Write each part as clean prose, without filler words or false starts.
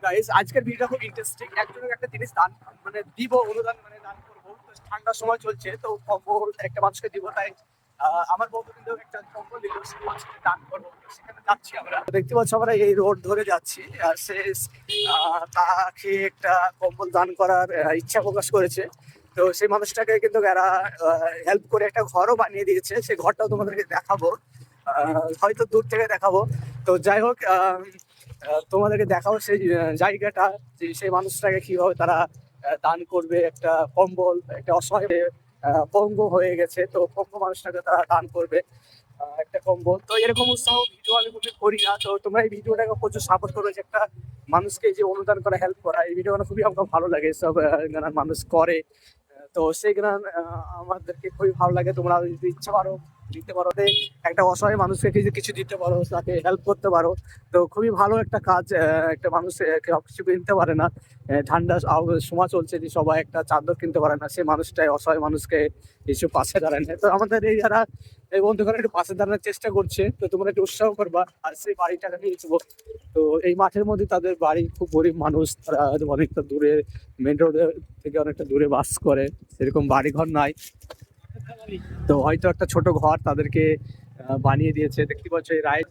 Guys, আজকের ভিডিওটা খুব ইন্টারেস্টিং। একজনের একটা জিনিস দান মানে দিব, অনুদান মানে দান করবো। তো ঠান্ডার সময় চলছে, তো কম্বল একটা মানুষকে দিব। তাই আমার বন্ধু কিন্তু একটা কম্বল দিল, সেই মানুষকে দান করবো। তো সেখানে যাচ্ছি আমরা, দেখতে পাচ্ছি আমরা এই রোড ধরে যাচ্ছি। আর সে তাকে একটা কম্বল দান করার ইচ্ছা প্রকাশ করেছে। তো সেই মানুষটাকে কিন্তু এরা হেল্প করে একটা ঘরও বানিয়ে দিয়েছে। সেই ঘরটাও তোমাদেরকে দেখাবো, হয়তো দূর থেকে দেখাবো। তো যাই হোক, তোমাদেরকে দেখাও সেই জায়গাটা, যে সেই মানুষটাকে কিভাবে তারা দান করবে একটা কম্বল। একটা অসহায় পঙ্গু হয়ে গেছে, তো পঙ্গু মানুষটাকে তারা দান করবে একটা কম্বল। তো এরকম উৎসাহ ভিডিও আমি কোনো করি না। তো তোমরা এই ভিডিওটাকে প্রচুর সাপোর্ট করবে, যে একটা মানুষকে যে অনুদান করা, হেল্প করা, এই ভিডিওটা খুবই আমাকে ভালো লাগে। সব গান মানুষ করে, তো সেই গান আমাদেরকে খুবই ভালো লাগে। তোমরা যদি ইচ্ছা পারো দিতে পারো, একটা অসহায় মানুষকে কিছু কিছু দিতে পারো, তাকে হেল্প করতে পারো। তো খুবই ভালো একটা কাজ। একটা মানুষ কিছু কিনতে পারে না, ঠান্ডা সময় চলছে, যে সবাই একটা চাদর কিনতে পারে না, সে মানুষটাই অসহায় মানুষকে কিছু পাশে দাঁড়ায় না। তো আমাদের এই যারা এই বন্ধুরা একটু পাশে দাঁড়ানোর চেষ্টা করছে, তো তোমরা একটু উৎসাহ করবা। আর সেই বাড়িটাকে নিয়ে যাবো। তো এই মাঠের মধ্যে তাদের বাড়ি, খুব গরিব মানুষ, তারা অনেকটা দূরে, মেন রোড থেকে অনেকটা দূরে বাস করে, সেরকম বাড়ি ঘর নাই। তো হয়তো একটা ছোট ঘর তাদেরকে বানিয়ে দিয়েছে। দেখতে পাচ্ছ এই রাইড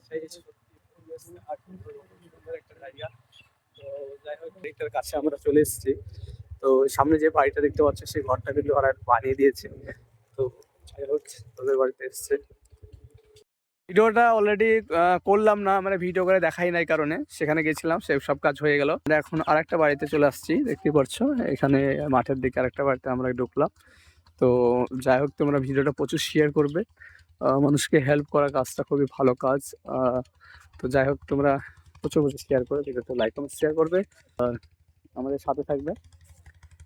একটা জায়গা। তো যাই হোক, বাড়িটার কাছে আমরা চলে এসেছি। তো সামনে যে বাড়িটা দেখতে পাচ্ছ, সেই ঘরটা কিন্তু ওরা বানিয়ে দিয়েছে। তো যাই হোক, তোদের বাড়িতে এসছে। ভিডিওটা অলরেডি করলাম না, মানে ভিডিও করে দেখাই নাই, কারণে সেখানে গেছিলাম, সে সব কাজ হয়ে গেল। এখন আরেকটা বাড়িতে চলে আসছি, দেখতে পাচ্ছ এখানে মাঠের দিকে আরেকটা বাড়িতে আমরা ঢুকলাম। তো যাই হোক, তোমরা ভিডিওটা প্রচুর শেয়ার করবে। মানুষকে হেল্প করার কাজটা খুবই ভালো কাজ। তো যাই হোক, তোমরা প্রচুর প্রচুর শেয়ার করে ভিডিওতে লাইক কমেন্ট শেয়ার করবে, আর আমাদের সাথে থাকবে।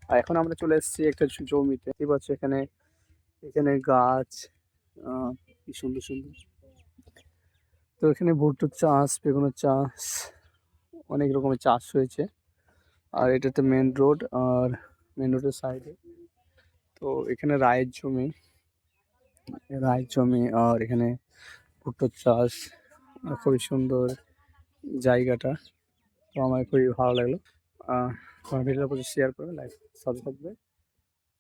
আর এখন আমরা চলে এসেছি একটা জমিতে, দেখতে পাচ্ছ এখানে এখানে গাছ, কি সুন্দর সুন্দর। তো এখানে ভুট্টার চাষ, বেগুনের চাষ, অনেক রকমের চাষ হয়েছে। আর এটাতে মেন রোড, আর মেন রোডের সাইডে তো এখানে রায়ের জমি, আর এখানে ভুট্টার চাষ। খুবই সুন্দর জায়গাটা, তো আমার খুবই ভালো লাগলো। ভিডিওটা প্রচুর শেয়ার করবে, লাইক সাবস্ক্রাইব করবে,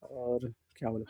আর क्या बोले।